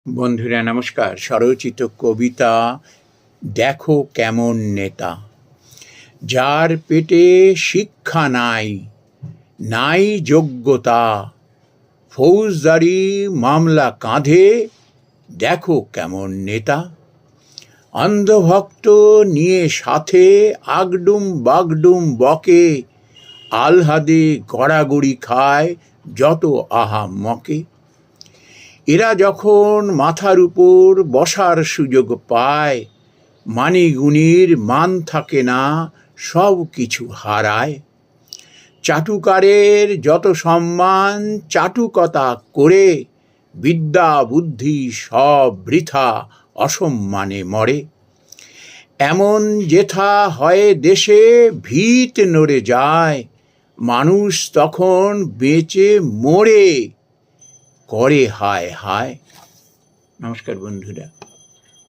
বন্ধুরা নমস্কার। স্বরচিত কবিতা দেখো কেমন নেতা। যার পেটে শিক্ষা নাই, নাই যোগ্যতা, ফৌজদারি মামলা কাঁধে, দেখো কেমন নেতা। অন্ধভক্ত নিয়ে সাথে আগডুম বাগডুম বকে, আলহাদে গড়াগড়ি খায় যত আহাম্মকে। এরা যখন মাথার উপর বসার সুযোগ পায়, মানিগুণীর মান থাকে না, সব কিছু হারায়। চাটুকারের যত সম্মান চাটুকতা করে, বিদ্যা বুদ্ধি সব বৃথা অসম্মানে মরে। এমন যেথা হয় দেশে ভিত নড়ে যায়, মানুষ তখন বেঁচে মরে করে হায় হায়। নমস্কার বন্ধুরা।